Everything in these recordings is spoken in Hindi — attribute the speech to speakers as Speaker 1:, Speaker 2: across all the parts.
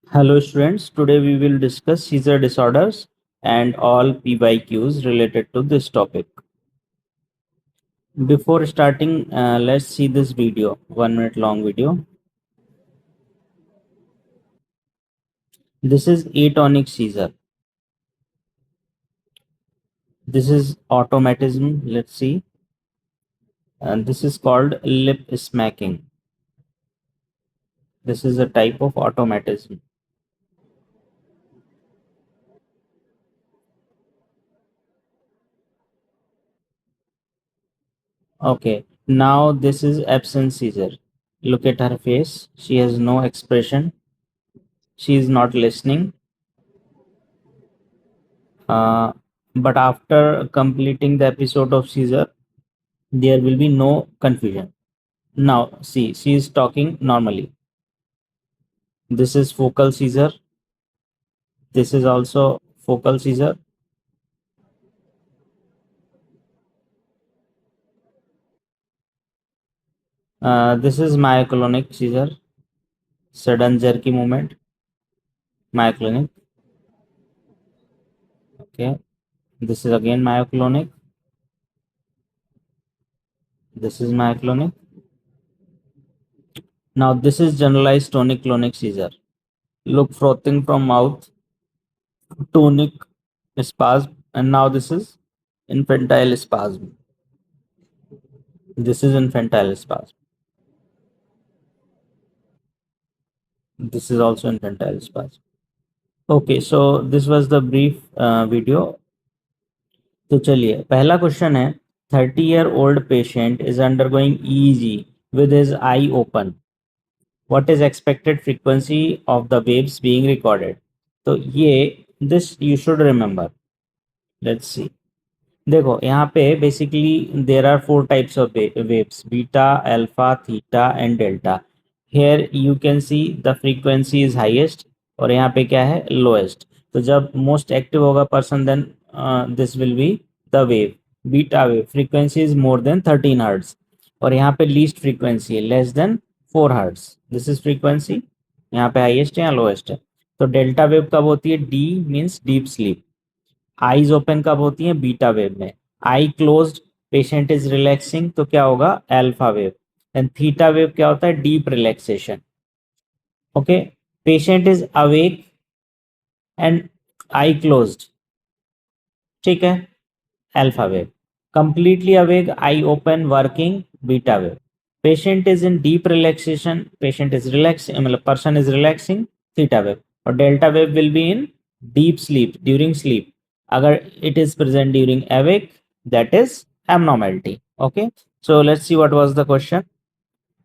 Speaker 1: Hello students, today we will discuss seizure disorders and all PYQs related to this topic. Before starting, let's see this video, 1 minute long video. This is atonic seizure. This is automatism, let's see. And this is called lip smacking. This is a type of automatism. Okay, now this is absent seizure. Look at her face. She has no expression. She is not listening. Uh, but after completing the episode of seizure, there will be no confusion. Now, see, she is talking normally. This is focal seizure. This is also focal seizure. This is myoclonic seizure. Sudden jerky movement. Myoclonic. Okay. This is again myoclonic. This is myoclonic. Now, this is generalized tonic-clonic seizure. Look, frothing from mouth, tonic spasm, and now this is infantile spasm. This is infantile spasm. This is also infantile spasm. Okay, so this was the brief video. तो चलिए पहला क्वेश्चन है 30-year-old patient is undergoing EEG with his eye open. What is expected frequency of the waves being recorded? तो ये this you should remember. Let's see. देखो यहाँ पे basically there are 4 types of waves beta alpha theta and delta. Here you can see the frequency is highest और यहाँ पे क्या है लोएस्ट. तो जब मोस्ट एक्टिव होगा person then this will be the wave beta wave. Frequency is more than 13 hertz और यहाँ पे लीस्ट फ्रीक्वेंसी है less than 4 hertz. This is frequency. यहाँ पे हाईएस्ट है या लोएस्ट है. तो डेल्टा वेव कब होती है? D means deep sleep. Eyes open कब होती है? बीटा वेव में. Eye closed patient is relaxing तो क्या होगा? Alpha wave. And theta wave क्या होता है? Deep relaxation. Okay. Patient is awake and eye closed. ठीक है, alpha wave. Completely awake eye open working beta wave. Patient is in deep relaxation, patient is relaxing मतलब person is relaxing, theta wave. और delta wave will be in deep sleep during sleep. अगर it is present during awake that is abnormality. Okay, so let's see what was the question.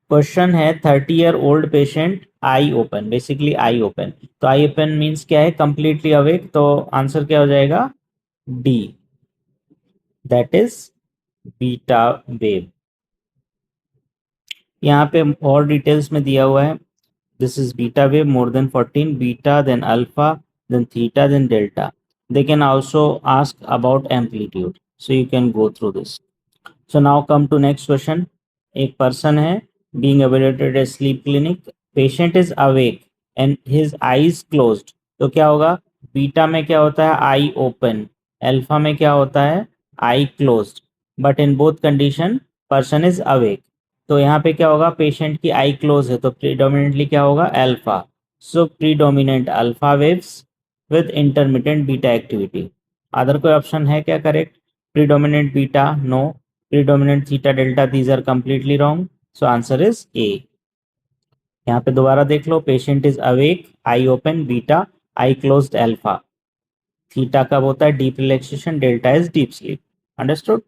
Speaker 1: Question है 30-year-old patient eye open. Basically eye open, तो आई ओपन मीन्स क्या है? Completely awake. तो आंसर क्या हो जाएगा? D, that is beta wave. यहाँ पे और डिटेल्स में दिया हुआ है. This is beta wave more than 14, beta then alpha then theta then delta. They can also ask about amplitude, so you can go through this. So now come to next question. एक पर्सन है being evaluated at sleep clinic. Patient is awake and his eyes closed. तो क्या होगा? बीटा में क्या होता है? I open. अल्फा में क्या होता है? Eye closed. But in both condition person is awake. तो यहाँ पे क्या होगा? पेशेंट की आई क्लोज है तो प्रीडोमिनेंटली क्या होगा? Alpha. So predominant alpha waves with intermittent beta activity. Other कोई ऑप्शन है क्या correct? Predominant beta no. Predominant theta delta these are completely wrong. So answer is A. यहाँ पे दोबारा देख लो. Patient is awake, eye open, beta, eye closed, alpha. Theta कब होता है? Deep relaxation. Delta is deep sleep. Understood.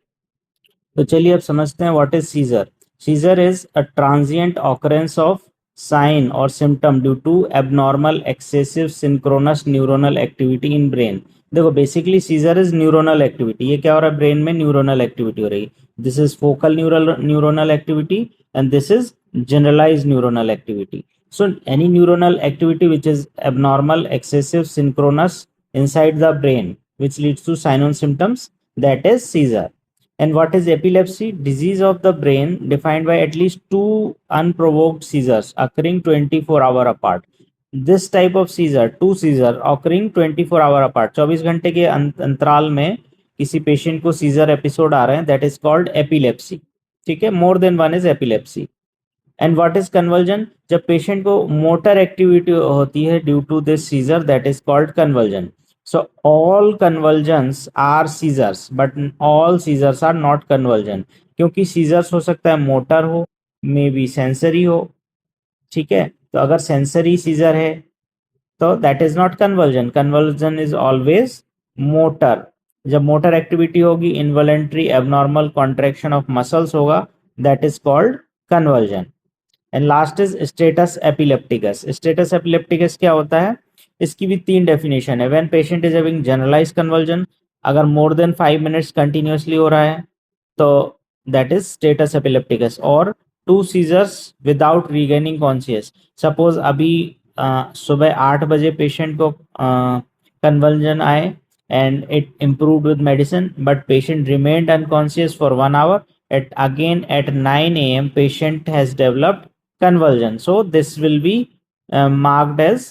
Speaker 1: तो चलिए अब समझते हैं what is seizure. Seizure is a transient occurrence of sign और symptom due to abnormal excessive synchronous neuronal activity in brain. देखो basically seizure is neuronal activity. ये क्या हो रहा है? ब्रेन में न्यूरोनल एक्टिविटी हो रही है. This is focal neuronal activity and this is generalized neuronal activity. So any neuronal activity which is abnormal, excessive, synchronous inside the brain which leads to sign and symptoms, that is seizure. And what is epilepsy? Disease of the brain defined by at least two unprovoked seizures occurring 24 hours apart. This type of seizure, to seizure occurring 24 hour apart, 24 घंटे के अंतराल में किसी पेशेंट को सीजर एपिसोड आ रहे हैं, दैट इज कॉल्ड एपिलेप्सी। ठीक है, more than one is epilepsy. And what is convulsion? जब पेशेंट को मोटर एक्टिविटी होती है due to this seizure, that is called convulsion. So all convulsions are seizures but all seizures are not convulsion, क्योंकि सीजर्स हो सकता है मोटर हो, मे बी सेंसरी हो। ठीक है, तो अगर सेंसरी सीजर है तो that is not convulsion, convulsion is always motor. जब मोटर एक्टिविटी होगी, involuntary abnormal contraction of muscles होगा, that is called convulsion. And last is status epilepticus. Status epilepticus क्या होता है? इसकी भी तीन डेफिनेशन है। When patient is having generalise convulsion, अगर मोर देन 5 मिनट्स कंटिन्यूसली हो रहा है तो दैट इज स्टेटस एपिलेप्टिकस। और two seizures without regaining conscious, suppose अभी सुबह 8 बजे पेशेंट को कन्वर्जन आए and it improved with medicine, but patient remained unconscious for 1 hour. At 9 a.m. patient has developed convulsion. So this will be marked as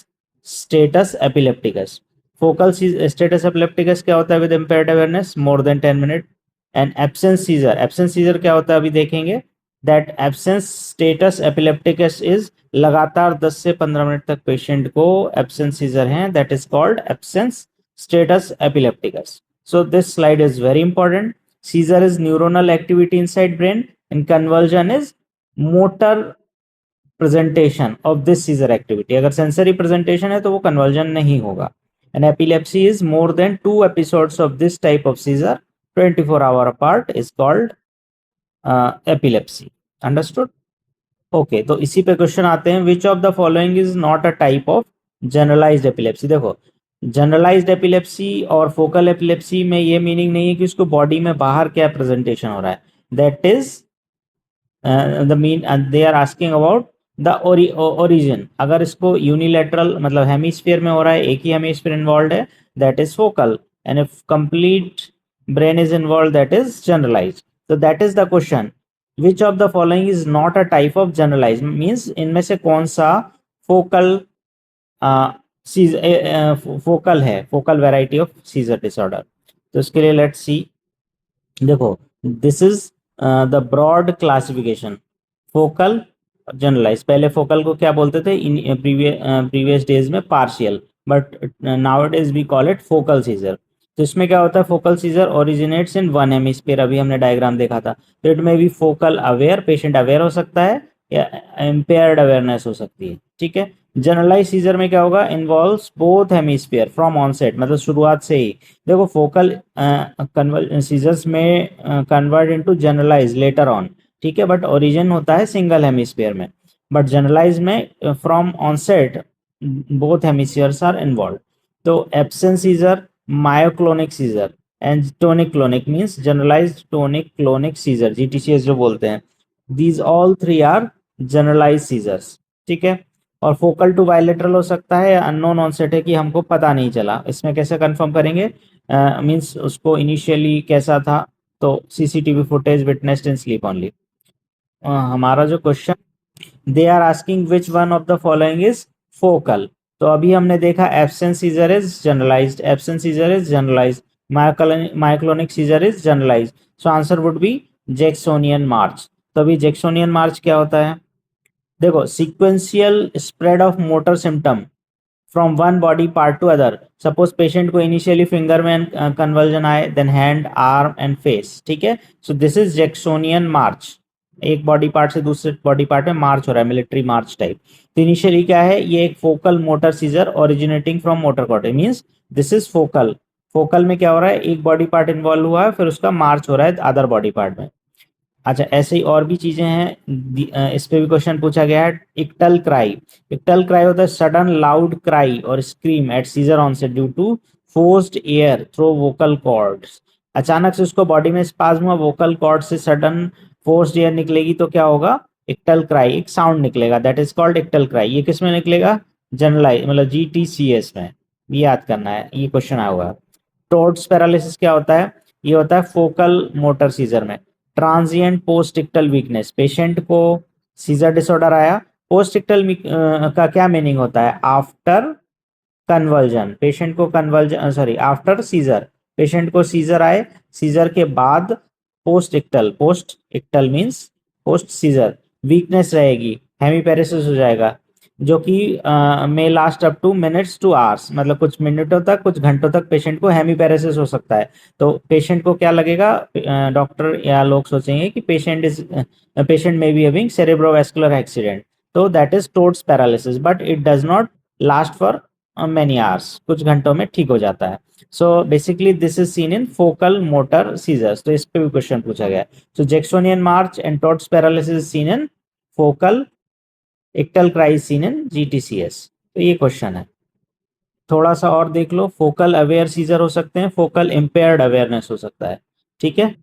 Speaker 1: status epilepticus. Focal status epilepticus क्या होता है? With impaired awareness more than 10 minutes. And absence seizure. Absence seizure क्या होता है अभी देखेंगे। That absence status epilepticus is लगातार 10 से 15 मिनट तक पेशेंट को absence seizure है, that is called absence status epilepticus. So this slide is very important. Seizure is neuronal activity inside brain and convulsion is motor presentation of this seizure activity. अगर sensory presentation है तो वो convulsion नहीं होगा. And epilepsy is more than 2 episodes of this type of seizure 24 hour apart is called epilepsy. Understood? Okay, तो इसी पे क्वेश्चन आते हैं। Which of the following is not a type of generalized epilepsy? देखो, जनरलाइज्ड एपिलेप्सी और फोकल एपिलेप्सी में ये मीनिंग नहीं है कि उसको बॉडी में बाहर क्या प्रेजेंटेशन हो रहा है। That is the mean they are asking about the origin. अगर इसको यूनिलेटरल मतलब हेमिस्फीयर में हो रहा है, एक ही हेमिस्फीयर इन्वॉल्व है, that is focal. And if complete brain is involve, that is generalised. तो that is the question, which of the following is not a type of generalise, means इनमें से कौन सा फोकल फोकल है, focal variety of seizure disorder. तो इसके लिए लेट्स सी। देखो, this is the broad classification, focal generalise. पहले फोकल को क्या बोलते थे इन प्रीवियस डेज में? Partial, but nowadays we call it focal seizure. तो इसमें क्या होता है? Focal seizure originates in one hemisphere, अभी हमने डायग्राम देखा था। तो इट में भी फोकल अवेयर, पेशेंट अवेयर हो सकता है या इम्पेयर्ड अवेयरनेस हो सकती है। ठीक है, जनरलाइज सीजर में क्या होगा? Involves both hemisphere from onset, मतलब शुरुआत से ही। देखो, फोकल सीजर्स में convert into generalise later on, ठीक है, बट ओरिजिन होता है सिंगल हेमिस्फीयर में। बट जनरलाइज में from onset both hemispheres are involve. तो absence seizure, myoclonic seizure and tonic clonic, means generalised tonic clonic seizure, GTCS जो बोलते हैं, these all three are generalise seizures. ठीक है, और फोकल टू बायलेटरल हो सकता है या अननोन ऑनसेट है कि हमको पता नहीं चला। इसमें कैसे कंफर्म करेंगे? मींस उसको इनिशियली कैसा था, तो CCTV footage witnessed in sleep only. हमारा जो क्वेश्चन, they are asking which one of the following is focal. तो अभी हमने देखा absence seizure is generalised, absence seizure is generalised, myoclonic seizure is generalised. So answer would be Jacksonian march. तो अभी जैक्सोनियन मार्च क्या होता है? देखो, sequential spread of motor symptom from one body part to other. Suppose patient को इनिशियली फिंगर में कन्वर्जन आए, then hand, arm and face. ठीक है, so this is Jacksonian march. एक बॉडी पार्ट से दूसरे बॉडी पार्ट में मार्च हो रहा है, मिलिट्री मार्च टाइप। तो इनिशियली क्या है? ये एक focal motor seizure originating from motor cortex, means this is focal. Focal में क्या हो रहा है? एक बॉडी पार्ट इन्वॉल्व हुआ है, फिर उसका मार्च हो रहा है अदर बॉडी पार्ट में। अच्छा, ऐसे ही और भी चीजें हैं, इस पे भी क्वेश्चन पूछा गया है। इक्टल क्राई, इक्टल क्राई होता है सडन लाउड क्राई और scream at seizure onset due to forced air through vocal cords. अचानक से उसको बॉडी में स्पाज्म हुआ, वोकल कॉर्ड से सडन फोर्स्ड एयर निकलेगी तो क्या होगा? इक्टल क्राई, एक साउंड निकलेगा, that is called ictal cry. ये किस में निकलेगा? जनरलाइज मतलब जीटीसीएस में, याद करना है, ये क्वेश्चन आया हुआ है। टोर्ट्स पैरालिसिस क्या होता है? ये होता है फोकल मोटर सीजर में। Transient post ictal weakness, patient को सीजर डिसऑर्डर आया, पोस्ट इक्टल का क्या मीनिंग होता है? आफ्टर कन्वर्जन, पेशेंट को convulsion, sorry, after seizure, patient को सीजर आए, सीजर के बाद post ictal means post seizure weakness रहेगी, हेमीपेरेसिस हो जाएगा, जो कि may last up to minutes to hours, मतलब कुछ मिनटों तक, कुछ घंटों तक पेशेंट को हेमीपेरेसिस हो सकता है। तो पेशेंट को क्या लगेगा, डॉक्टर या लोग सोचेंगे कि patient may be having cerebrovascular accident, तो that is Todd's paralysis, but it does not last for many hours, कुछ घंटों में ठीक हो जाता है। So basically this is seen in focal motor seizures, तो इस पे भी क्वेश्चन पूछा गया है। So Jacksonian march and Todd's paralysis seen in focal, ictal cries seen in GTCS, तो ये क्वेश्चन है। थोड़ा सा और देख लो, फोकल अवेयर सीजर हो सकते हैं, फोकल इम्पेयर्ड अवेयरनेस हो सकता है, ठीक है।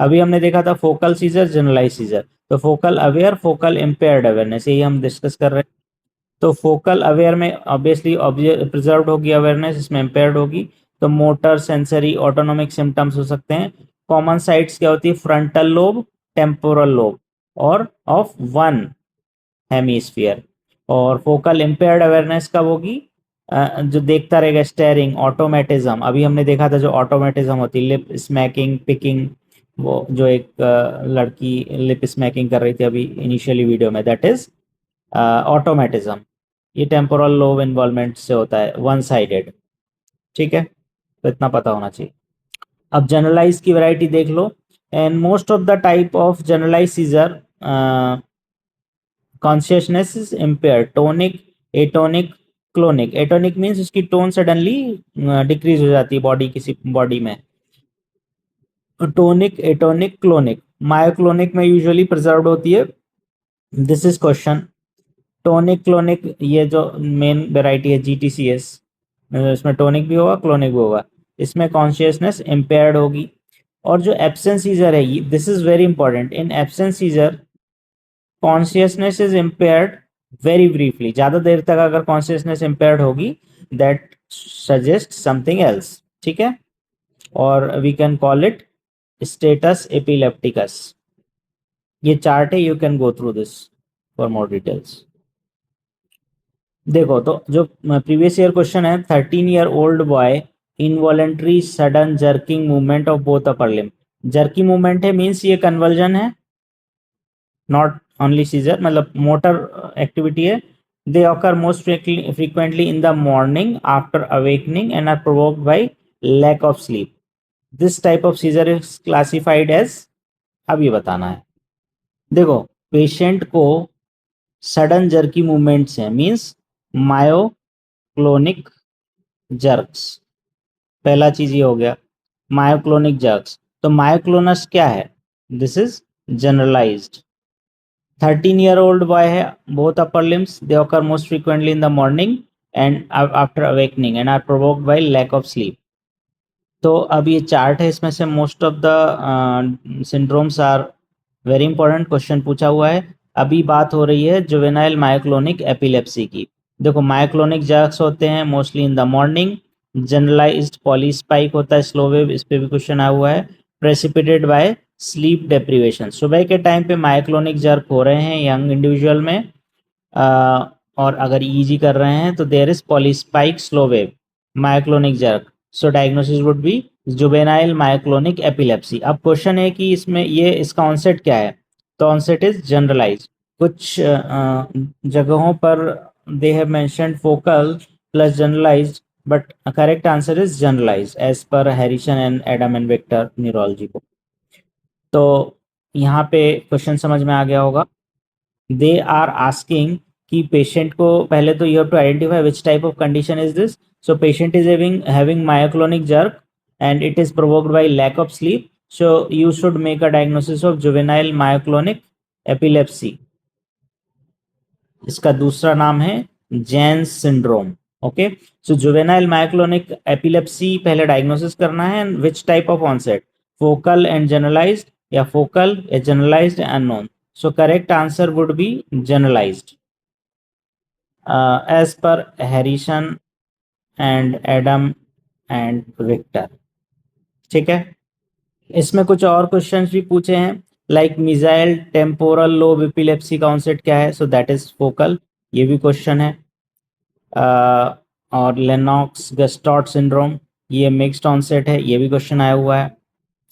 Speaker 1: अभी हमने देखा था फोकल सीजर, जनरलाइज सीजर, तो focal aware, focal impaired awareness, यही हम डिस्कस कर रहे हैं। तो फोकल अवेयर में ऑब्वियसली प्रिजर्व्ड होगी अवेयरनेस, इसमें इम्पेयर्ड होगी। तो मोटर, सेंसरी, ऑटोनोमिक सिम्टम्स हो सकते हैं। कॉमन साइट्स क्या होती है? फ्रंटल लोब, टेम्पोरल लोब और ऑफ वन हेमीस्फीयर। और फोकल इम्पेयर्ड अवेयरनेस कब होगी? जो देखता रहेगा, स्टेयरिंग, ऑटोमेटिज्म, अभी हमने देखा था जो ऑटोमेटिज्म होती है, लिप स्मैकिंग, पिकिंग, वो जो एक लड़की लिप स्मैकिंग कर रही थी अभी इनिशियली वीडियो में, दैट इज ऑटोमेटिज्म। ये टेम्पोरल लोब इन्वॉल्वमेंट से होता है, वन साइडेड, ठीक है, तो इतना पता होना चाहिए। अब जनरलाइज की वैरायटी देख लो। And most of the type of generalise seizure consciousness is impair, tonic, atonic, clonic. Atonic means उसकी टोन सडनली डिक्रीज हो जाती है बॉडी, किसी बॉडी में। Tonic, atonic, clonic. मायोक्लोनिक में यूजुअली प्रिजर्व होती है। This is question. Tonic, clonic, ये जो मेन वेराइटी है जीटीसीएस, इसमें टोनिक भी होगा, क्लोनिक भी होगा। इसमें कॉन्शियसनेस इम्पेयर्ड होगी। और जो एब्सेंट सीजर है, this is very important, in absent seizure consciousness is impaired very briefly, ज्यादा देर तक अगर कॉन्शियसनेस इम्पेयर्ड होगी, दैट सजेस्ट समथिंग एल्स, ठीक है। और we can call it status epilepticus. ये चार्ट है, you can go through this for more details. देखो, तो जो प्रीवियस ईयर क्वेश्चन है, 13 year old boy involuntary sudden jerking movement of both upper limb. Jerky movement है मीन्स ये कन्वर्जन है, नॉट ओनली सीजर, मतलब मोटर एक्टिविटी है। They occur most frequently in the morning after awakening and are provoked by lack of sleep. This type of seizure is classified as, अब ये बताना है। देखो, पेशेंट को सडन जर्की मूवमेंट्स है मीन्स मायोक्लोनिक जर्क्स, पहला चीज ये हो गया, मायोक्लोनिक जर्क्स। तो मायोक्लोनस क्या है? This is generalised. 13 year old boy है, both upper limbs, they occur most frequently in the morning and after awakening and are provoked by lack of sleep. तो अब ये चार्ट है, इसमें से most of the syndromes are very important, question पूछा हुआ है। अभी बात हो रही है जुवेनाइल मायोक्लोनिक एपिलेप्सी की। देखो, मायोक्लोनिक जर्क्स होते हैं mostly in the morning. Generalised polyspike होता है, स्लो वेव, इस पे भी क्वेश्चन आया हुआ है। प्रेसिपिटेड बाय स्लीप डेप्रीवेशन, सुबह के टाइम पे मायोक्लोनिक जर्क हो रहे हैं यंग इंडिविजुअल में, और अगर ईजी कर रहे हैं तो there is polyspike slow wave myoclonic jerk. So diagnosis would be juvenile myoclonic epilepsy. अब क्वेश्चन है कि इसमें ये इसका ऑनसेट क्या है? तो ऑनसेट इज जनरलाइज। कुछ जगहों पर they have mentioned focal plus generalized, but correct answer is generalize as per Harrison and Adam and Victor neurology को। तो यहाँ पे क्वेश्चन समझ में आ गया होगा। दे आर आस्किंग कि पेशेंट को, पहले तो you have to identify which type of condition is this. So patient is having myoclonic jerk and it is provoked by lack of sleep, so you should make a diagnosis of juvenile myoclonic epilepsy. इसका दूसरा नाम है Janz syndrome. Okay, so juvenile myoclonic epilepsy पहले डायग्नोसिस करना है। Which type of onset? Focal and generalized, या फोकल या generalized unknown. So correct answer would be generalized as per Harrison and Adam and Victor, ठीक है। इसमें कुछ और क्वेश्चंस भी पूछे हैं। Like mesial temporal lobe epilepsy का ऑनसेट क्या है? सो दैट इज फोकल, ये भी क्वेश्चन है। और लेनॉक्स गस्टॉट सिंड्रोम, ये मिक्स्ड ऑनसेट है, ये भी क्वेश्चन आया हुआ है।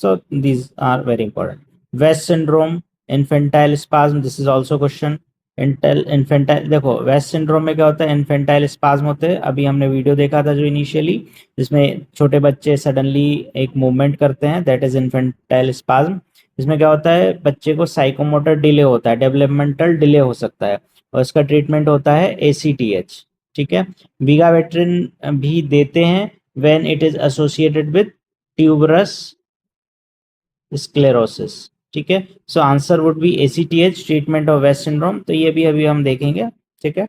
Speaker 1: So these are very important. West syndrome, infantile spasm, this is also question. Infantile देखो वेस्ट सिंड्रोम में क्या होता है? इन्फेंटाइल स्पाज्म होते हैं। अभी हमने वीडियो देखा था जो इनिशियली, जिसमें छोटे बच्चे सडनली एक मूवमेंट करते हैं, दैट इज इन्फेंटाइल स्पाज्म। इसमें क्या होता है? बच्चे को साइकोमोटर डिले होता है, डेवलपमेंटल डिले हो सकता है, और इसका ट्रीटमेंट होता है ACTH। ठीक है, विगावेट्रिन भी देते हैं when it is associated with tuberous sclerosis. ठीक है, so answer would be ACTH, treatment of West syndrome. तो ये भी अभी हम देखेंगे। ठीक है,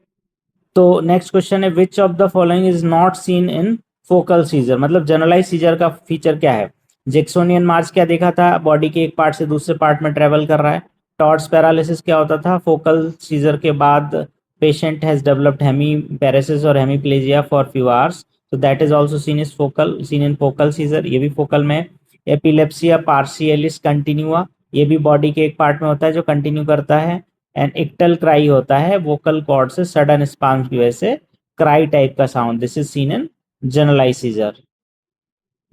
Speaker 1: तो नेक्स्ट क्वेश्चन है which of the following is not seen in focal scissor, मतलब जनरलाइज सीजर का फीचर क्या है? जैक्सोनियन मार्च क्या देखा था? बॉडी के एक पार्ट से दूसरे पार्ट में ट्रेवल कर रहा है। टॉर्स पैरालिसिस क्या होता था? फोकल सीजर के बाद patient has developed hemiparesis और hemiplegia for few hours, so that is also seen in focal seizure, ये भी फोकल में। एपिलेप्सिया पार्शियलिस कंटिन्यूआ, ये भी बॉडी के एक पार्ट में होता है जो कंटिन्यू करता है। एंड इक्टल क्राई होता है वोकल कॉर्ड से सडन स्पाज्म की वजह से क्राई टाइप का sound, this is seen in generalise seizure.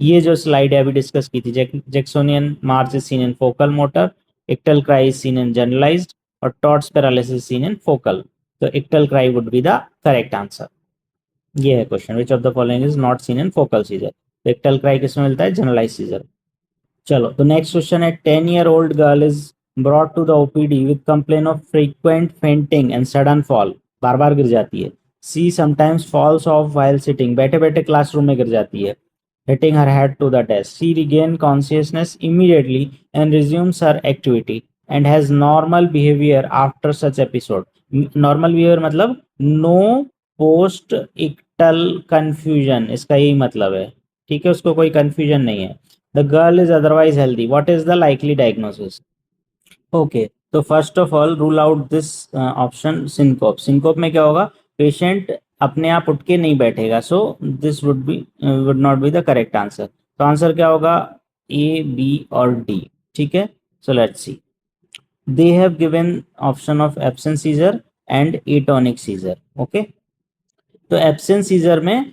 Speaker 1: ये जो स्लाइड है अभी डिस्कस की थी, Jacksonian march is seen in focal motor, ictal cry is seen in generalised, और Todd's paralysis seen in focal. तो ictal cry would be the correct answer. ये है question, which of the following is not seen in focal scissor. इक्टल cry किसमें मिलता है? Generalise seizure. चलो, तो नेक्स्ट क्वेश्चन है 10-year-old girl is brought to the OPD with complain of frequent fainting and sudden fall, बार बार गिर जाती है। She sometimes falls off while sitting, बैठे बैठे क्लासरूम में गिर जाती है, hitting her head to the desk. She regained consciousness immediately and resumes her activity and has normal behavior after such episode. Normal behavior मतलब no post ictal confusion, इसका यही मतलब है। ठीक है, उसको कोई confusion नहीं है। The girl is otherwise healthy. What is the likely diagnosis? Okay, तो first of all rule out this option syncope. Syncope में क्या होगा? पेशेंट अपने आप उठ के नहीं बैठेगा, so this would not be the correct answer. तो आंसर क्या होगा? A, B और D। ठीक है, so let's see. They have given option of absent seizure and atonic seizure. Okay, तो एब्सेंट सीजर में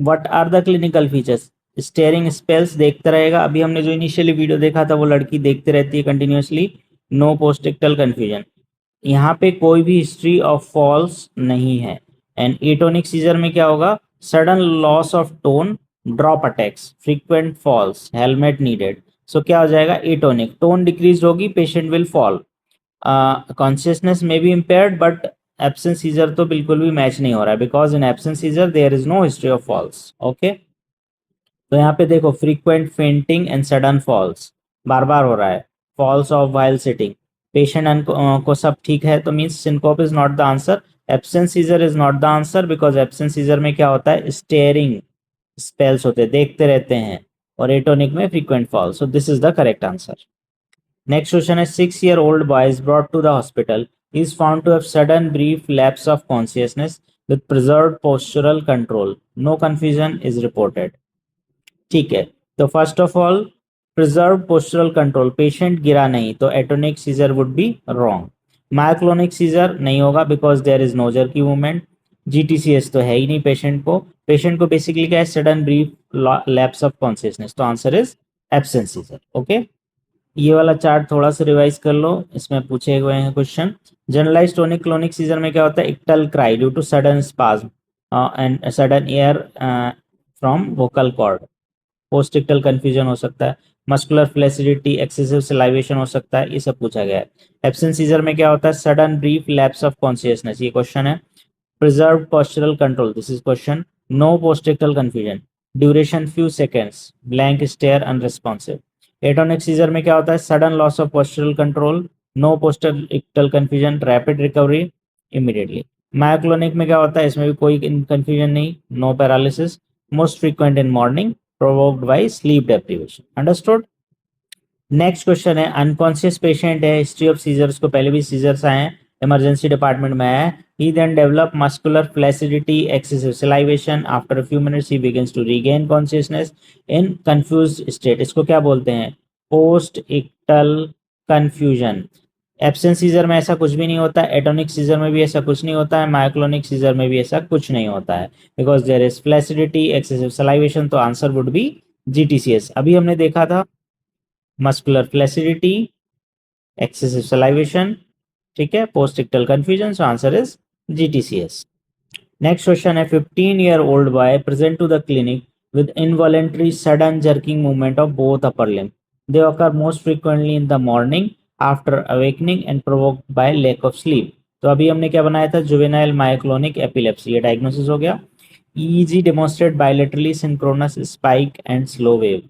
Speaker 1: what are the clinical features? Staring spells, देखता रहेगा। अभी हमने जो इनिशियली वीडियो देखा था वो लड़की देखते रहती है कंटिन्यूअसली। नो पोस्टिक्टल कंफ्यूजन, यहाँ पे कोई भी हिस्ट्री ऑफ फॉल्स नहीं है। एंड एटोनिक सीजर में क्या होगा? Sudden loss of tone, drop attacks, frequent falls, helmet needed. So क्या हो जाएगा? एटोनिक, टोन डिक्रीज होगी, पेशेंट विल फॉल, कॉन्शियसनेस में भी इम्पेयर्ड, बट एब्सेंट सीजर तो बिल्कुल भी मैच नहीं हो रहा है, because in absent seizure there is no history of falls. Okay, तो यहाँ पे देखो frequent fainting and sudden falls, बार बार हो रहा है। Falls of while sitting, patient को सब ठीक है, तो means syncope is not the answer. Absent seizure is not the answer, because absent seizure में क्या होता है? स्टेयरिंग स्पेल्स होते हैं, देखते रहते हैं, और एटोनिक में frequent falls. So this is the correct answer. Next question है 6-year-old boy is brought to the hospital. He is found to have sudden brief lapse of consciousness with preserved postural control. No confusion is reported. ठीक है, तो first of all preserve postural control, patient गिरा नहीं, तो atonic seizure would be wrong. Myoclonic seizure नहीं होगा, because there is no jerky movement. GTCS तो है ही नहीं पेशेंट को बेसिकली क्या है? Sudden brief lapse of consciousness, तो answer is absent seizure. Okay, ये वाला चार्ट थोड़ा सा रिवाइज कर लो, इसमें पूछे हुए हैं question. Generalize tonic clonic seizure में क्या होता है? Ictal cry due to sudden spasm and sudden air from vocal cord. Postictal confusion हो सकता है, मस्कुलर फ्लैसिडिटी, एक्सेसिव सलाइवेशन हो सकता है, ये सब पूछा गया है। एब्सेंट सीजर में क्या होता है? Sudden brief lapse of consciousness, ये क्वेश्चन है। Preserve postural control, this is question. No postictal confusion, duration few seconds, blank stare, unresponsive. Atonic seizure में क्या होता है? Sudden loss of postural control, no postictal confusion, rapid recovery immediately. Myoclonic में क्या होता है? इसमें भी कोई कंफ्यूजन नहीं, no paralysis, most frequent in morning, provoked by sleep deprivation. Understood? Next question है अनकॉन्शियस पेशेंट है, हिस्ट्री ऑफ सीजर्स को पहले भी सीजर्स आए हैं, इमरजेंसी डिपार्टमेंट में आया है। He then develop muscular flaccidity, excessive salivation, after a few minutes he begins to regain consciousness in confused state. इसको क्या बोलते हैं? Post ictal confusion. Absent seizure में ऐसा कुछ भी नहीं होता है, एटोनिक सीजर में भी ऐसा कुछ नहीं होता है, मायोक्लोनिक सीजर में भी ऐसा कुछ नहीं होता है, because there is flaccidity, excessive salivation, तो आंसर वुड बी जीटीसीएस। अभी हमने देखा था मस्कुलर फ्लैसिडिटी, एक्सेसिव सलाइवेशन, ठीक है, post ictal confusion, so answer is GTCS. Next question है 15-year-old boy present to the clinic with involuntary sudden jerking movement of both upper limb. They occur most frequently in the morning after awakening and provoked by lack of sleep. तो अभी हमने क्या बनाया था, जुवेनाइल मायोक्लोनिक एपिलेप्सी, ये डायग्नोसिस हो गया। EEG demonstrate bilaterally synchronous spike and slow wave.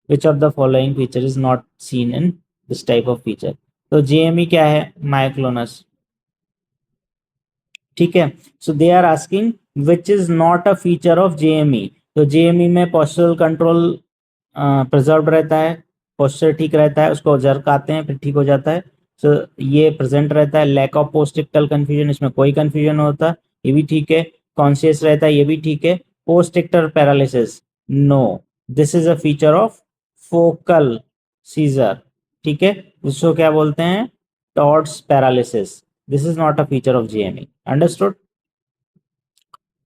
Speaker 1: Which of the following feature is not seen in this type of feature? तो JME क्या है, मायोक्लोनस, ठीक है। So they are asking which is not a feature of JME. तो जेएमई में पोस्चरल कंट्रोल प्रिजर्व रहता है, पोस्चर ठीक रहता है, उसको जर्क आते हैं फिर ठीक हो जाता है, सो ये प्रेजेंट रहता है। Lack of post ictal confusion, इसमें कोई कंफ्यूजन होता, ये भी ठीक है। कॉन्शियस रहता है, ये भी ठीक है। Post ictal paralysis, no, this is a feature of focal seizure, ठीक है, जिसको क्या बोलते हैं, Todd's paralysis. This is not a feature of JME, understood,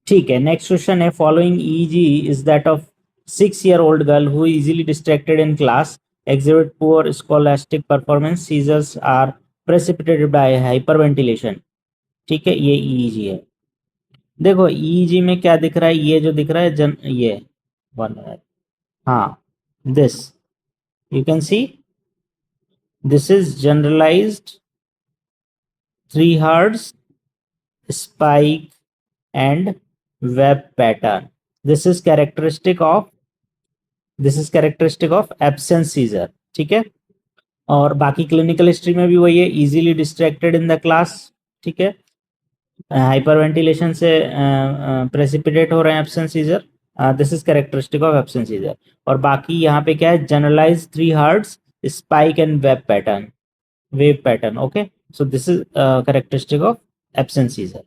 Speaker 1: ठीक है। नेक्स्ट क्वेश्चन है, following EEG is that of 6-year-old girl who easily distracted in class, exhibit poor scholastic performance, seizures are precipitated by hyperventilation, ठीक है, ये ईजी है। देखो ईजी में क्या दिख रहा है, ये जो दिख रहा है ये 1 minute, हाँ, this you can see, this is generalized 3 hertz spike and web pattern. This is characteristic of absence seizure, ठीक है। और बाकी क्लिनिकल हिस्ट्री में भी वही है, easily distracted in the class, ठीक है, हाइपरवेंटिलेशन से प्रेसिपिटेट हो रहे हैं absence seizure, this is characteristic of absence seizure. और बाकी यहाँ पे क्या है, generalize 3 hertz spike and wave pattern, okay, so this is characteristic of absence seizure.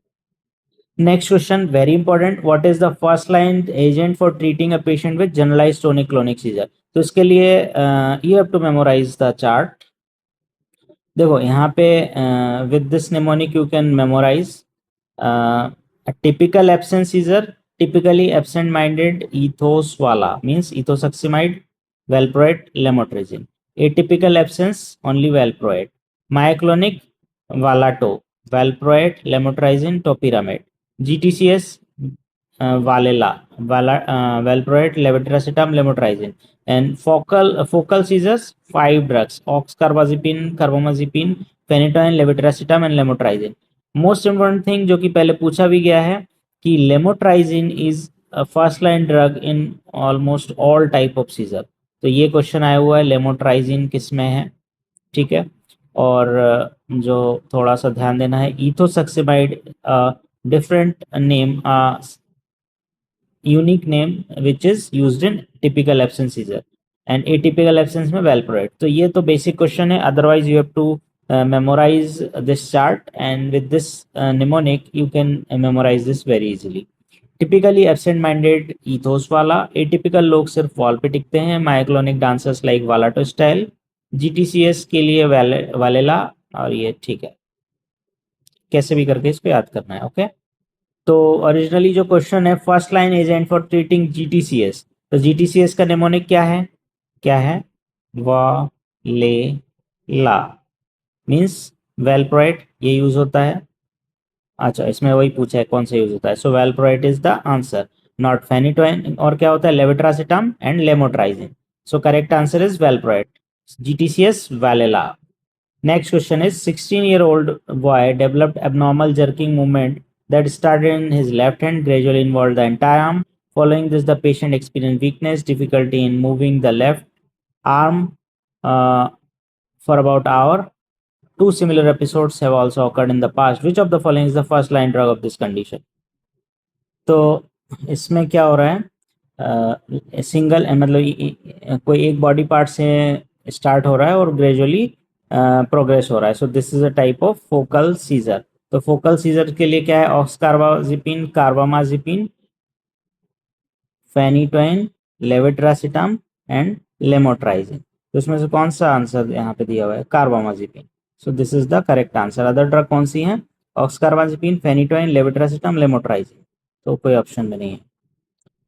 Speaker 1: Next question, very important. What is the first line agent for treating a patient with generalized tonic-clonic seizure? तो इसके लिए you have to memorize the chart. देखो यहाँ पे with this mnemonic you can memorize a typical absent seizure, typically absent-minded ethos वाला means ethosuximide, valproate, lamotrigine. Atypical absence only valproate. Myoclonic Valato, valproate, lamotrigine, topiramate. GTCS Valela, valproate, levetiracetam, lamotrigine. And focal seizures, 5 drugs: oxcarbazepine, carbamazepine, phenytoin, levetiracetam and lamotrigine. Most important thing जो कि पहले पूछा भी गया है कि lamotrigine is first line drug in almost all type of seizure, तो ये क्वेश्चन आया हुआ है लेमोट्राइजिन किस में है, ठीक है। और जो थोड़ा सा ध्यान देना है, ethosuximide different name, unique name which is used in typical absence seizure and atypical absence में वेलप्रोएट। तो ये तो बेसिक क्वेश्चन है, otherwise you have to memorize this chart, and with this mnemonic you can memorize this very easily. Typically absent minded ethos वाला, atypical लोग सिर्फ वॉल पे टिकते हैं, मायोक्लोनिक डांसर्स लाइक वालाटो स्टाइल, GTCS के लिए वालेला, और ये ठीक है, कैसे भी करके इसको याद करना है, ओके। तो ओरिजिनली जो क्वेश्चन है, first line agent for treating GTCS, तो GTCS का mnemonic क्या है, वालेला मीन्स वेलप्रोएट, ये यूज होता है। अच्छा, इसमें वही पूछा है कौन सा यूज होता है, so valproate is the answer, not phenytoin. और क्या होता है, levetiracetam and lamotrigine, so correct answer is valproate, GTCS वालेला। Next question is 16-year-old boy developed abnormal jerking movement that started in his left hand, gradually involved the entire arm. Following this, the patient experienced weakness, difficulty in moving the left arm for about an hour. 2 similar episodes have also occurred in the past. Which of the following is the first line drug of this condition? तो इसमें क्या हो रहा है, सिंगल मतलब कोई एक बॉडी पार्ट से स्टार्ट हो रहा है और ग्रेजुअली प्रोग्रेस हो रहा है, so this is a type of focal seizure. तो फोकल सीजर के लिए क्या है, ऑक्सकार्बाजिपिन, कार्बामाजिपिन, फेनिटोइन, लेवेट्रासिटाम एंड लेमोट्राइजिन। तो इसमें से कौन सा आंसर यहाँ पे दिया हुआ है? Carbamazepine. So this is the correct answer. Other drug कौन सी है? Oxcarbazepine, phenytoin, levetiracetam, lamotrigine. तो कोई ऑप्शन में नहीं है।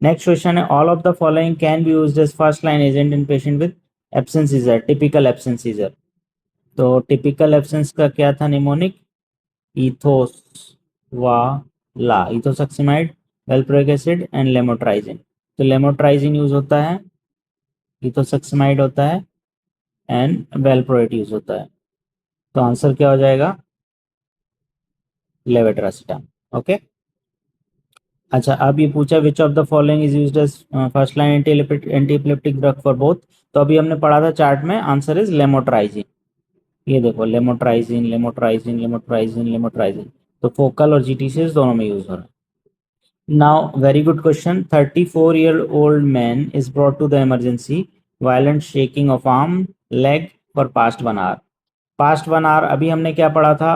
Speaker 1: नेक्स्ट क्वेश्चन है, all of the following can be used as first line agent in patient with absence seizure, typical absence seizure. तो टिपिकल एब्सेंस का क्या था निमोनिक? इथोवाला, ethosuximide, valproic acid and lamotrigine. तो लेमोट्राइजिन यूज होता है, इथोसक्सिमाइड होता है एंड वेल्प्रोइट यूज होता है। तो आंसर क्या हो जाएगा? लेवेट्रासिटाम। ओके। अच्छा, अब ये पूछा which of the following is used as first line anti epileptic drug for both. तो अभी हमने पढ़ा था चार्ट में, आंसर इज लेमोट्राइजिन। ये देखो, लेमोट्राइजिन, लेमोट्राइजिन, लेमोट्राइजिन, लेमोट्राइजिन। तो फोकल और जीटीसीएस दोनों में यूज हो रहा है। Now, very good question. 34-year-old man is brought to the emergency. Violent shaking of arm, leg for past 1 hour. Past 1 hour अभी हमने क्या पढ़ा था?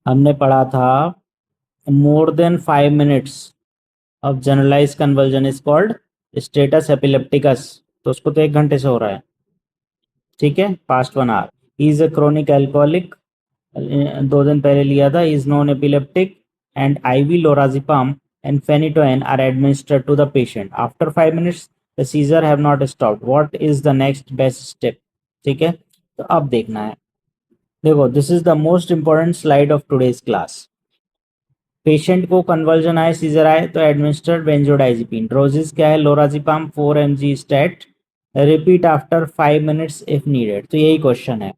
Speaker 1: हमने पढ़ा था more than 5 minutes of generalized convulsion is called status epilepticus. तो उसको तो 1 घंटे से हो रहा है, ठीक है, past 1 hour. He is a chronic alcoholic. 2 दिन पहले लिया था. He is non-epileptic and IV lorazepam and phenytoin are administered to the patient. After 5 minutes, the seizure have not stopped. What is the next best step? ठीक है, तो अब देखना है. देखो, this is the most important slide of today's class. Patient को कन्वर्जन आए, सीजर आए, तो एडमिनिस्टर्ड बेंजोडाइजिपिन. डोजेस क्या है? लोराजिपाम 4 mg state. Repeat after 5 minutes if needed. तो यही क्वेश्चन है.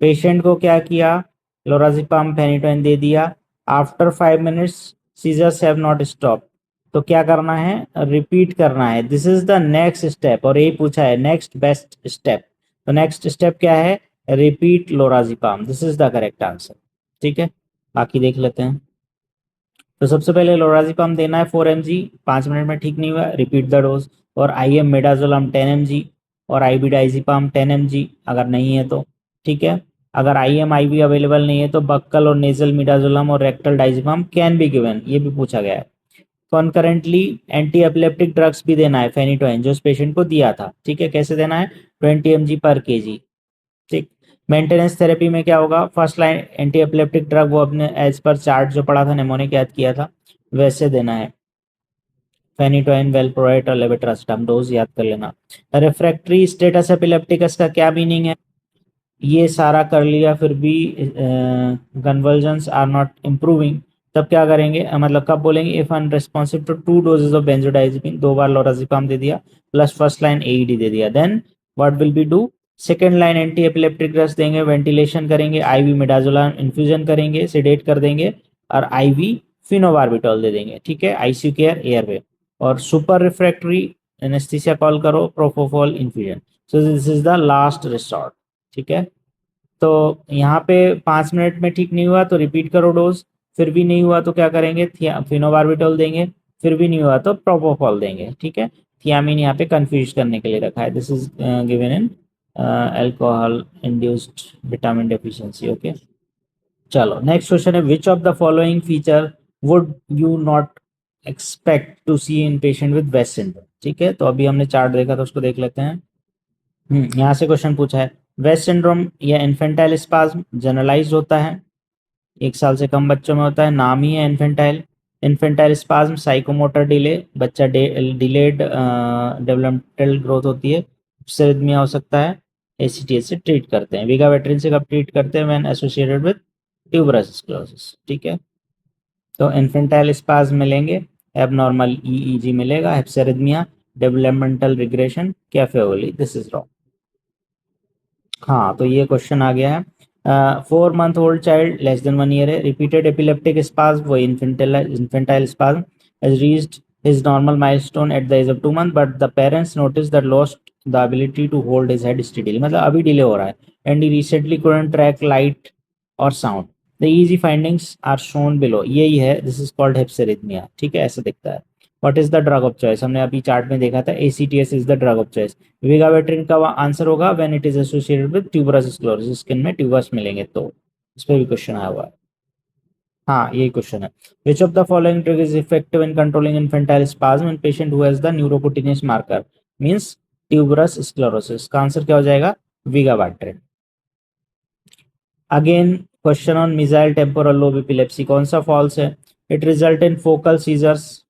Speaker 1: पेशेंट को क्या किया? लोराजिपाम फेनिटोइन दे दिया. After 5 minutes seizures have not stop. तो क्या करना है? रिपीट करना है. This is the next step. और यही पूछा है नेक्स्ट बेस्ट स्टेप. तो नेक्स्ट स्टेप क्या है? Repeat lorazepam. This is the correct answer. ठीक है, बाकी देख लेते हैं. तो सबसे पहले लोराजिपाम देना है 4 mg. 5 मिनट में ठीक नहीं हुआ, रिपीट द डोज. और IM मिडाजोलम 10 mg और IB डाइजिपाम 10 mg अगर नहीं है तो. ठीक है, अगर IM IV अवेलेबल नहीं है तो बक्कल और नेजल मिडाजोलम और रेक्टल डाइजिपाम कैन बी गिवन. ये भी पूछा गया है. कॉन्करेंटली एंटी एपिलेप्टिक ड्रग्स भी देना है, फेनिटोइन, जो इस पेशेंट को दिया था. ठीक है, कैसे देना है? 20 mg पर kg. ठीक. मेंटेनेंस थेरेपी में क्या होगा? First line anti epileptic drug वो अपने एज पर चार्ट जो पढ़ा था, निमोनिक याद किया था, वैसे देना है. फेनिटोइन, वेल्प्रोइट और लेवेट्रासिटाम डोज याद कर लेना. रिफ्रैक्टरी स्टेटस एपिलेप्टिकस का क्या मीनिंग है? ये सारा कर लिया फिर भी कन्वर्जन्स आर नॉट इम्प्रूविंग, तब क्या करेंगे? मतलब कब बोलेंगे? If unresponsive to 2 doses of benzodiazepine, 2 बार लोराजिपाम दे दिया प्लस फर्स्ट लाइन AED दे दिया, then what will be do? Second line anti epileptic drugs देंगे, वेंटिलेशन करेंगे, IV मिडाजोलाम इन्फ्यूजन करेंगे, सेडेट कर देंगे और IV फिनोबार्बिटॉल दे देंगे. ठीक है, ICU केयर, एयरवे. और सुपर रिफ्रैक्टरी एनेस्थीसिया कॉल करो, propofol infusion. So this is the last resort. ठीक है, तो यहाँ पे 5 मिनट में ठीक नहीं हुआ तो रिपीट करो डोज. फिर भी नहीं हुआ तो क्या करेंगे? फिनोबार्बिटॉल देंगे. फिर भी नहीं हुआ तो प्रोपोफॉल देंगे. ठीक है, थियामिन यहाँ पे कंफ्यूज करने के लिए रखा है. This is given in alcohol induced vitamin deficiency. Okay, चलो नेक्स्ट क्वेश्चन है, which of the following feature would you not expect to see in patient with West syndrome. ठीक है, तो अभी हमने चार्ट देखा तो उसको देख लेते हैं. यहाँ से क्वेश्चन पूछा है, वेस्ट सिंड्रोम या इन्फेंटाइल स्पाज्म जनरलाइज होता है, 1 साल से कम बच्चों में होता है, नाम ही है infantile. Infantile spasm psychomotor delay, बच्चा डिलेड डेवलपमेंटल ग्रोथ होती है, सिरिथमिया हो सकता है. ACTH से ट्रीट करते हैं. विगावेट्रिन से कब ट्रीट करते हैं? When associated with tuberous sclerosis. ठीक है, तो इन्फेंटाइल स्पाज्म मिलेंगे, एबनॉर्मल EEG मिलेगा, hypsarrhythmia, developmental regression, cafe. This is wrong. हाँ, तो ये क्वेश्चन आ गया है. 4 month old child less than 1 year है, रिपीटेड एपिलेप्टिक स्पाज्म, वो infantile spasm, has reached his normal milestone at the age of 2 months, but the parents noticed that lost the ability to hold his head steadily. मतलब अभी डिले हो रहा है. And he recently couldn't track light or sound. The easy findings are shown below. यही है, this is called हेप्सेरिथमिया. ठीक है, ऐसा दिखता है. What is the drug of choice? हमने अभी चार्ट में देखा था, ACTS is the drug of choice. विगावेट्रिन का आंसर होगा when it is associated with tuberous sclerosis, skin में ट्यूबर्स मिलेंगे तो. इस पे भी क्वेश्चन आया हुआ है. हाँ, यही क्वेश्चन है. Which of the following drug is effective in controlling infantile spasm in patient who has the neurocutaneous marker? Means tuberous sclerosis. का आंसर क्या हो जाएगा? Vigabatrin. Again question on mesial temporal lobe epilepsy, कौन सा फॉल्स है? It result in focal seizures,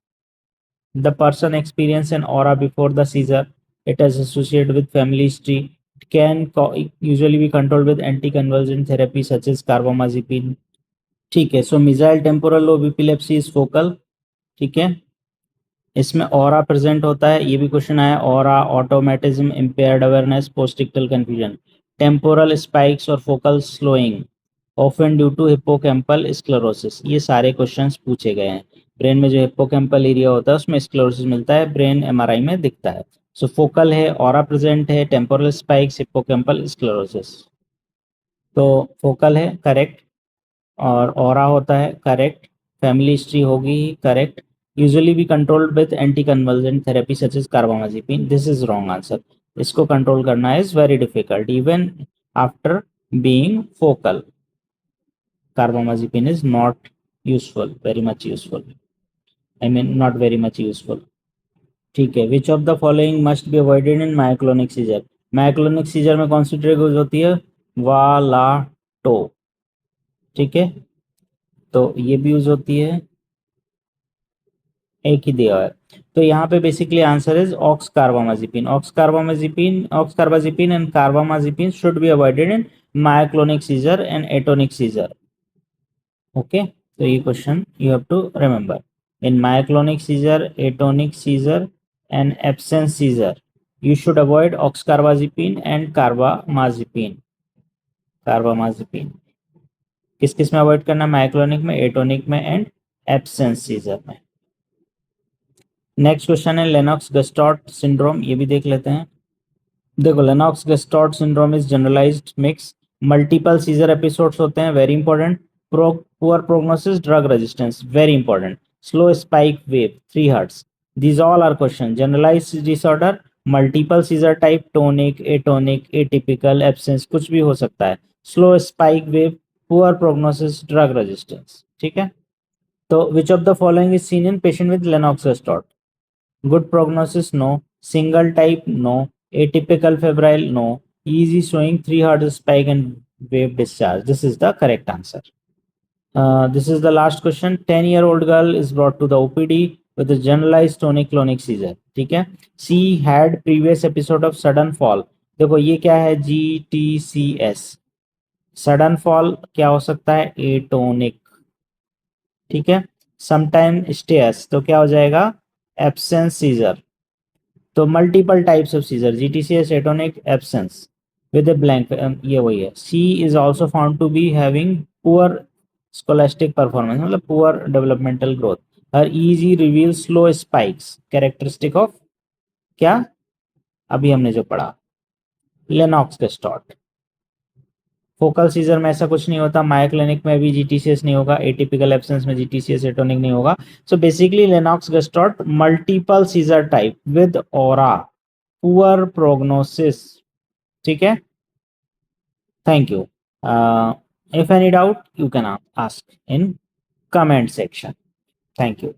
Speaker 1: the person experience an aura before the seizure, it is associated with family history, it can usually be controlled with anticonvulsant therapy such as carbamazepine। ठीक है, so missile temporal lobe epilepsy is focal. ठीक है, इसमें ऑरा प्रेजेंट होता है, ये भी क्वेश्चन आया, aura, automatism, impaired awareness, postictal confusion, temporal spikes और focal slowing, often due to hippocampal sclerosis. ये सारे क्वेश्चंस पूछे गए हैं। ब्रेन में जो हिप्पोकैम्पल एरिया होता है उसमें स्क्लेरोसिस मिलता है, ब्रेन एमआरआई में दिखता है। सो फोकल है, ऑरा प्रेजेंट है, टेम्पोरल स्पाइक्स, हिप्पोकैम्पल स्क्लेरोसिस। तो फोकल है करेक्ट, और ऑरा होता है करेक्ट, फैमिली हिस्ट्री होगी करेक्ट, यूजुअली भी controlled with anti convulsant therapy such as carbamazepine, this is wrong answer. इसको कंट्रोल करना is very difficult even after being focal. Carbamazepine is not useful, very much useful, I mean not very much useful। ठीक है, which of the following must be avoided in myoclonic scissor? Myoclonic scissor में कौन सी ड्रग यूज होती है? वालाटो। ठीक है, तो ये भी यूज होती है, एक ही दिया है। तो यहाँ पे basically answer is oxcarbazepine, oxcarbazepine, oxcarbazepine and carbamazepine should be avoided in myoclonic seizure and atonic seizure. Okay, so ये question you have to remember, in myoclonic seizure, atonic seizure and absence seizure you should avoid oxcarbazepine and carbamazepine। carbamazepine किस किस में अवॉइड करना? मायोक्लोनिक में, एटोनिक में एंड एब्सेंस सीजर में। नेक्स्ट क्वेश्चन है लेनॉक्स गस्टॉट सिंड्रोम, ये भी देख लेते हैं। देखो, Lennox Gastaut syndrome is generalized mix, multiple seizure episodes होते हैं, very important, poor prognosis, drug resistance, very important, slow spike wave 3 hertz, these all are question, generalized disorder, multiple seizure type, tonic, atonic, atypical, absence, कुछ भी हो सकता है, slow spike wave, poor prognosis, drug resistance. ठीक है, तो which of the following is seen in patient with Lennox Gastaut? Good prognosis, no. Single type, no. Atypical febrile, no. Easy showing 3 heart spike and wave discharge. This is the correct answer. This is the last question. 10-year-old girl is brought to the OPD with a generalized tonic-clonic seizure. ठीक है, she had previous episode of sudden fall। देखो ये क्या है? GTCS। सडन फॉल क्या हो सकता है? एटोनिक। ठीक है, समटाइम स्टेयर्स तो क्या हो जाएगा? Absence seizure. तो multiple types of seizure, GTCS, atonic, absence with a blank, ये वही है। She is also found to be having poor scholastic performance, मतलब poor developmental growth. Her EEG reveal slow spikes, characteristic of क्या? अभी हमने जो पढ़ा, लेनॉक्स गस्टॉट। फोकल सीजर में ऐसा कुछ नहीं होता, मायोक्लिनिक में भी जीटीसीएस नहीं होगा, एटिपिकल एब्सेंस में जीटीसीएस, एटोनिक नहीं होगा। So basically Lennox Gastaut multiple seizure type with aura, poor prognosis. ठीक है, thank you. If any doubt you can ask in comment section. Thank you.